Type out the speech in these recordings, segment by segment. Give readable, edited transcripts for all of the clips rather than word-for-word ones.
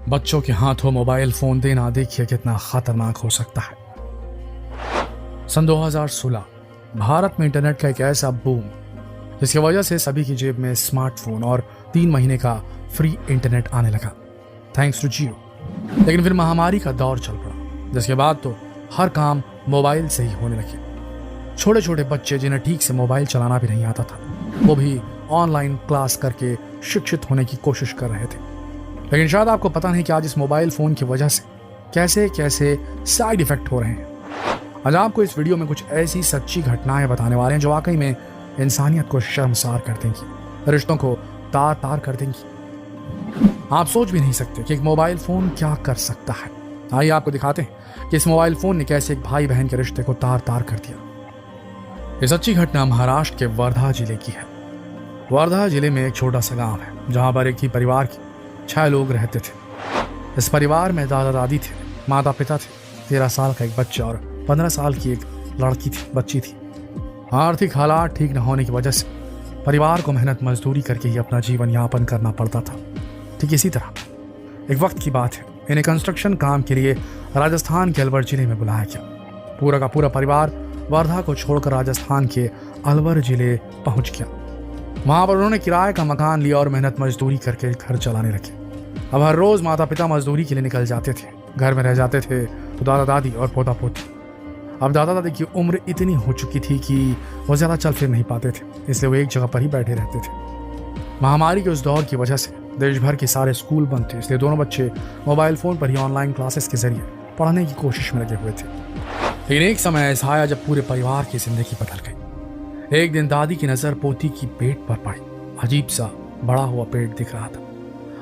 बच्चों के हाथों मोबाइल फोन देना देखिए कितना खतरनाक हो सकता है। सन 2016 भारत में इंटरनेट का एक ऐसा बूम जिसकी वजह से सभी की जेब में स्मार्टफोन और 3 महीने का फ्री इंटरनेट आने लगा, थैंक्स टू जियो। लेकिन फिर महामारी का दौर चल पड़ा, जिसके बाद तो हर काम मोबाइल से ही होने लगे। छोटे छोटे बच्चे जिन्हें ठीक से मोबाइल चलाना भी नहीं आता था, वो भी ऑनलाइन क्लास करके शिक्षित होने की कोशिश कर रहे थे। लेकिन शायद आपको पता नहीं कि आज इस मोबाइल फोन की वजह से कैसे कैसे साइड इफेक्ट हो रहे हैं। आज आपको इस वीडियो में कुछ ऐसी सच्ची घटनाएं बताने वाले हैं जो वाकई में इंसानियत को शर्मसार कर देंगी, रिश्तों को तार तार कर देंगी। आप सोच भी नहीं सकते कि एक मोबाइल फोन क्या कर सकता है। आइए आपको दिखाते हैं कि इस मोबाइल फोन ने कैसे एक भाई बहन के रिश्ते को तार तार कर दिया। ये सच्ची घटना महाराष्ट्र के वर्धा जिले की है। वर्धा जिले में एक छोटा सा गांव है जहां पर एक ही परिवार के 6 लोग रहते थे। इस परिवार में दादा दादी थे, माता पिता थे, 13 साल का एक बच्चा और 15 साल की एक लड़की थी, बच्ची थी। आर्थिक हालात ठीक न होने की वजह से परिवार को मेहनत मजदूरी करके ही अपना जीवन यापन करना पड़ता था। ठीक इसी तरह एक वक्त की बात है, इन्हें कंस्ट्रक्शन काम के लिए राजस्थान के अलवर जिले में बुलाया गया। पूरा का पूरा परिवार वर्धा को छोड़कर राजस्थान के अलवर जिले पहुंच गया। वहां पर उन्होंने किराए का मकान लिया और मेहनत मजदूरी करके घर चलाने लगे। अब हर रोज माता पिता मजदूरी के लिए निकल जाते थे, घर में रह जाते थे तो दादा दादी और पोता पोती। अब दादा दादी की उम्र इतनी हो चुकी थी कि वो ज्यादा चल फिर नहीं पाते थे, इसलिए वो एक जगह पर ही बैठे रहते थे। महामारी के उस दौर की वजह से देश भर के सारे स्कूल बंद थे, इसलिए दोनों बच्चे मोबाइल फोन पर ही ऑनलाइन क्लासेस के जरिए पढ़ने की कोशिश में लगे हुए थे। लेकिन एक समय ऐसा आया जब पूरे परिवार की जिंदगी बदल गई। एक दिन दादी की नजर पोती की पेट पर पड़ी। अजीब सा बड़ा हुआ पेट दिख रहा था।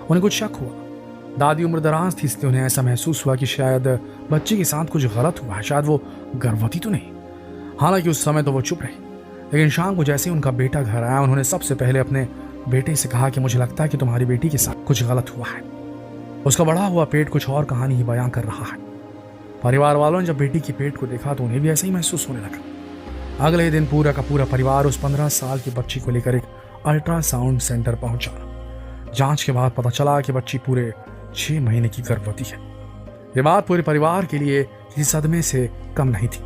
उन्हें कुछ शक हुआ। दादी उम्र दराज थी, इसलिए उन्हें ऐसा महसूस हुआ कि शायद बच्चे के साथ कुछ गलत हुआ है, शायद वो गर्भवती तो नहीं। हालांकि उस समय तो वो चुप रही, लेकिन शाम को जैसे ही उनका बेटा घर आया, उन्होंने सबसे पहले अपने बेटे से कहा कि मुझे लगता है कि तुम्हारी बेटी के साथ कुछ गलत हुआ है। उसका बढ़ा हुआ पेट कुछ और कहानी ही बयां कर रहा है। परिवार वालों ने जब बेटी के पेट को देखा तो उन्हें भी ऐसा ही महसूस होने लगा। अगले दिन पूरा का पूरा परिवार उस 15 साल की बच्ची को लेकर एक अल्ट्रासाउंड सेंटर पहुंचा। जांच के बाद पता चला कि बच्ची पूरे 6 महीने की गर्भवती है। ये बात पूरे परिवार के लिए किसी सदमे से कम नहीं थी।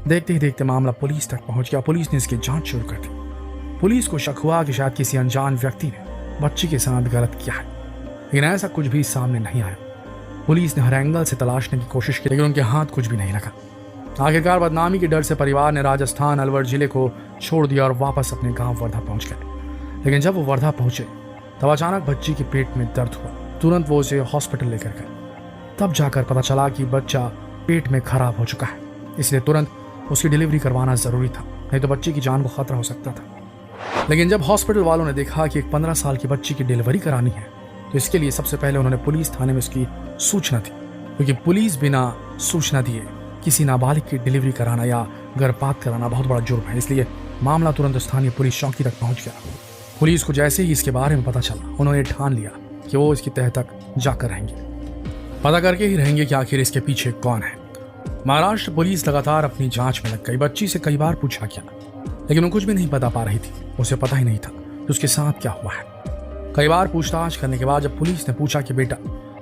देखते ही देखते मामला पुलिस तक पहुंच गया। पुलिस ने इसकी जांच शुरू कर दी। पुलिस को शक हुआ कि शायद किसी अनजान व्यक्ति ने बच्ची के साथ गलत किया है, लेकिन ऐसा कुछ भी सामने नहीं आया। पुलिस ने हर एंगल से तलाशने की कोशिश की, लेकिन उनके हाथ कुछ भी नहीं लगा। आखिरकार बदनामी के डर से परिवार ने राजस्थान अलवर जिले को छोड़ दिया और वापस अपने गांव वर्धा पहुंच गए। लेकिन जब वो वर्धा पहुंचे तब अचानक बच्ची के पेट में दर्द हुआ। तुरंत वो उसे हॉस्पिटल लेकर गए। तब जाकर पता चला कि बच्चा पेट में खराब हो चुका है, इसलिए तुरंत उसकी डिलीवरी करवाना जरूरी था, नहीं तो बच्चे की जान को खतरा हो सकता था। लेकिन जब हॉस्पिटल वालों ने देखा कि एक 15 साल की बच्ची की डिलीवरी करानी है, तो इसके लिए सबसे पहले उन्होंने पुलिस थाने में उसकी सूचना दी, क्योंकि पुलिस बिना सूचना दिए किसी नाबालिग की डिलीवरी कराना या गर्भपात कराना बहुत बड़ा जुर्म है। इसलिए मामला तुरंत स्थानीय पुलिस चौकी तक पहुंच गया। पुलिस को जैसे ही इसके बारे में पता चला, उन्होंने ठान लिया कि वो इसकी तह तक जाकर रहेंगे, पता करके ही रहेंगे कि आखिर इसके पीछे कौन है। महाराष्ट्र पुलिस लगातार अपनी जांच में लग गई। बच्ची से कई बार पूछा गया, लेकिन वो कुछ भी नहीं बता पा रही थी। उसे पता ही नहीं था कि उसके साथ क्या हुआ है। कई बार पूछताछ करने के बाद जब पुलिस ने पूछा कि बेटा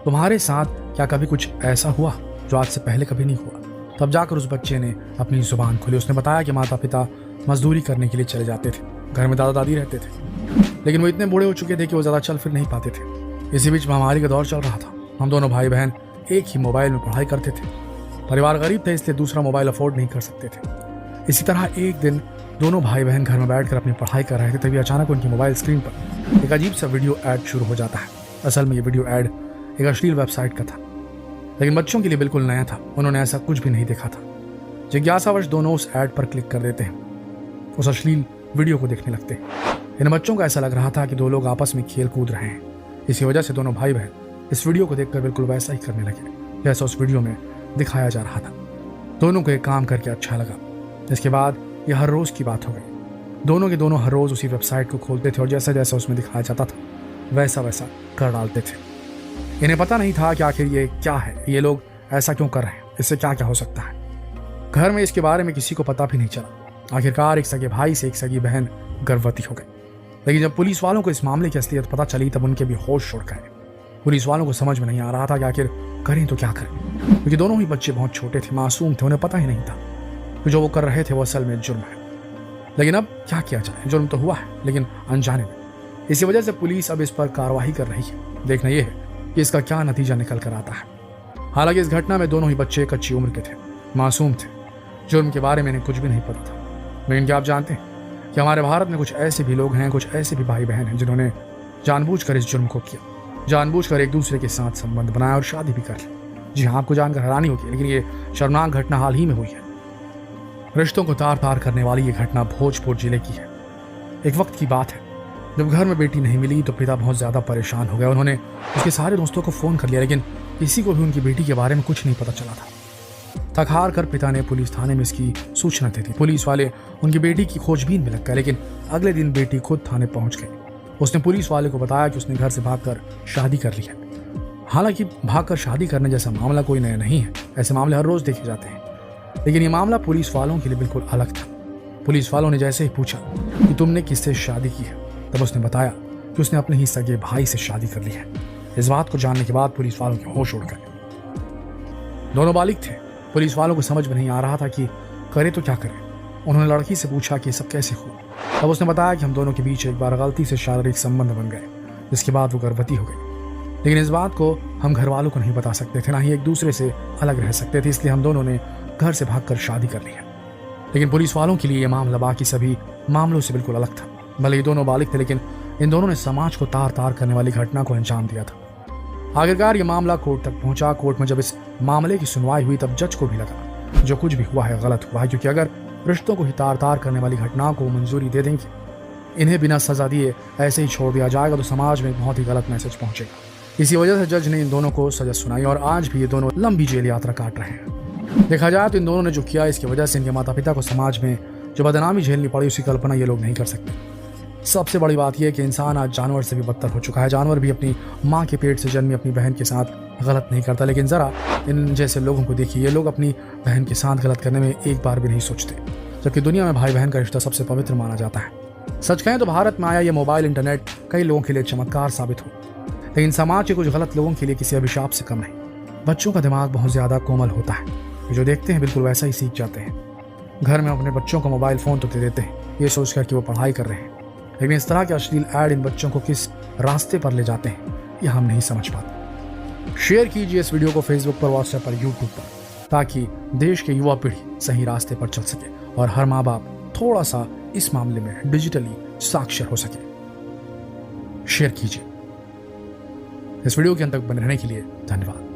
तुम्हारे साथ क्या कभी कुछ ऐसा हुआ जो आज से पहले कभी नहीं हुआ, तब जाकर उस बच्चे ने अपनी जुबान खोली। उसने बताया कि माता पिता मजदूरी करने के लिए चले जाते थे, घर में दादा दादी रहते थे, लेकिन वो इतने बूढ़े हो चुके थे कि वो ज्यादा चल फिर नहीं पाते थे। इसी बीच महामारी का दौर चल रहा था। हम दोनों भाई बहन एक ही मोबाइल में पढ़ाई करते थे। परिवार गरीब थे, इसलिए दूसरा मोबाइल अफोर्ड नहीं कर सकते थे। इसी तरह एक दिन दोनों भाई बहन घर में बैठकर अपनी पढ़ाई कर रहे थे, तभी अचानक उनकी मोबाइल स्क्रीन पर एक अजीब सा वीडियो ऐड शुरू हो जाता है। असल में ये वीडियो ऐड एक अश्लील वेबसाइट का था, लेकिन बच्चों के लिए बिल्कुल नया था। उन्होंने ऐसा कुछ भी नहीं देखा था। जिज्ञासावश दोनों उस ऐड पर क्लिक कर देते हैं, उस अश्लील वीडियो को देखने लगते हैं। इन बच्चों को ऐसा लग रहा था कि 2 लोग आपस में खेल कूद रहे हैं। इसी वजह से दोनों भाई बहन इस वीडियो को देखकर बिल्कुल वैसा ही करने लगे जैसा उस वीडियो में दिखाया जा रहा था। दोनों को एक काम करके अच्छा लगा। इसके बाद यह हर रोज की बात हो गई। दोनों के दोनों हर रोज उसी वेबसाइट को खोलते थे और जैसा जैसा उसमें दिखाया जाता था वैसा वैसा कर डालते थे। इन्हें पता नहीं था कि आखिर ये क्या है, ये लोग ऐसा क्यों कर रहे हैं, इससे क्या क्या हो सकता है। घर में इसके बारे में किसी को पता भी नहीं चला। आखिरकार एक सगे भाई से एक सगी बहन गर्भवती हो गई। लेकिन जब पुलिस वालों को इस मामले की असलियत पता चली तब उनके भी होश उड़ गए। पुलिस वालों को समझ में नहीं आ रहा था कि आखिर करें तो क्या करें, क्योंकि दोनों ही बच्चे बहुत छोटे थे, मासूम थे, उन्हें पता ही नहीं था कि जो वो कर रहे थे वो असल में जुर्म है। लेकिन अब क्या किया जाए, जुर्म तो हुआ है लेकिन अनजाने में। इसी वजह से पुलिस अब इस पर कार्रवाई कर रही है। देखना यह है कि इसका क्या नतीजा निकल कर आता है। हालांकि इस घटना में दोनों ही बच्चे कच्ची उम्र के थे, मासूम थे, जुर्म के बारे में इन्हें कुछ भी नहीं पता था। लेकिन क्या आप जानते हैं कि हमारे भारत में कुछ ऐसे भी लोग हैं, कुछ ऐसे भी भाई बहन हैं जिन्होंने जानबूझकर इस जुर्म को किया, जानबूझकर एक दूसरे के साथ संबंध बनाया और शादी भी कर ली। जी हाँ, आपको जानकर हैरानी होगी, लेकिन ये शर्मनाक घटना हाल ही में हुई है। रिश्तों को तार तार करने वाली ये घटना भोजपुर जिले की है। एक वक्त की बात है जब घर में बेटी नहीं मिली तो पिता बहुत ज्यादा परेशान हो गए। उन्होंने उसके सारे दोस्तों को फोन कर लिया, लेकिन किसी को भी उनकी बेटी के बारे में कुछ नहीं पता चला था। थक हार कर पिता ने पुलिस थाने में इसकी सूचना दे दी। पुलिस वाले उनकी बेटी की खोजबीन में लग गए, लेकिन अगले दिन बेटी खुद थाने पहुंच गई। उसने पुलिस वाले को बताया कि उसने घर से भागकर शादी कर ली है। हालांकि भागकर शादी करने जैसा मामला कोई नया नहीं है, ऐसे मामले हर रोज देखे जाते हैं, लेकिन ये मामला पुलिस वालों के लिए बिल्कुल अलग था। पुलिस वालों ने जैसे ही पूछा कि तुमने किससे शादी की है, तब उसने बताया कि उसने अपने ही सगे भाई से शादी कर ली है। इस बात को जानने के बाद पुलिस वालों के होश उड़ गए। दोनों बालिग थे। पुलिस वालों को समझ में नहीं आ रहा था कि करे तो क्या करें। उन्होंने लड़की से पूछा कि सब कैसे हुआ। तब उसने बताया कि हम दोनों के बीच एक बार गलती से शारीरिक संबंध बन गए, जिसके बाद वो गर्भवती हो गई। लेकिन इस बात को हम घर वालों को नहीं बता सकते थे, ना ही एक दूसरे से अलग रह सकते थे, इसलिए हम दोनों ने घर से भागकर शादी कर ली है। लेकिन पुलिस वालों के लिए यह मामला बाकी सभी मामलों से बिल्कुल अलग था। भले ही दोनों बालिग थे, लेकिन इन दोनों ने समाज को तार तार करने वाली घटना को अंजाम दिया था। आखिरकार ये मामला कोर्ट तक पहुंचा। कोर्ट में जब इस मामले की सुनवाई हुई तब जज को भी लगा जो कुछ भी हुआ है गलत हुआ है, क्योंकि अगर रिश्तों को ही तार तार करने वाली घटनाओं को मंजूरी दे देंगे, इन्हें बिना सजा दिए ऐसे ही छोड़ दिया जाएगा, तो समाज में एक बहुत ही गलत मैसेज पहुंचेगा। इसी वजह से जज ने इन दोनों को सजा सुनाई और आज भी ये दोनों लंबी जेल यात्रा काट रहे हैं। देखा जाए तो इन दोनों ने जो किया, इसकी वजह से इनके माता पिता को समाज में जो बदनामी झेलनी पड़ी, उसकी कल्पना ये लोग नहीं कर सकते। सबसे बड़ी बात यह है कि इंसान आज जानवर से भी बदतर हो चुका है। जानवर भी अपनी माँ के पेट से जन्मी अपनी बहन के साथ गलत नहीं करता, लेकिन जरा इन जैसे लोगों को देखिए, ये लोग अपनी बहन के साथ गलत करने में एक बार भी नहीं सोचते, जबकि दुनिया में भाई बहन का रिश्ता सबसे पवित्र माना जाता है। सच कहें तो भारत में आया ये मोबाइल इंटरनेट कई लोगों के लिए चमत्कार साबित हो, लेकिन समाज के कुछ गलत लोगों के लिए किसी अभिशाप से कम नहीं। बच्चों का दिमाग बहुत ज्यादा कोमल होता है, जो देखते हैं बिल्कुल वैसा ही सीख जाते हैं। घर में अपने बच्चों को मोबाइल फोन तो दे देते हैं ये सोचकर कि वो पढ़ाई कर रहे हैं, लेकिन इस तरह के अश्लील ऐड इन बच्चों को किस रास्ते पर ले जाते हैं ये हम नहीं समझ पाते। शेयर कीजिए इस वीडियो को फेसबुक पर, व्हाट्सएप पर, यूट्यूब पर, ताकि देश के युवा पीढ़ी सही रास्ते पर चल सके और हर माँ बाप थोड़ा सा इस मामले में डिजिटली साक्षर हो सके। शेयर कीजिए। इस वीडियो के अंत तक बने रहने के लिए धन्यवाद।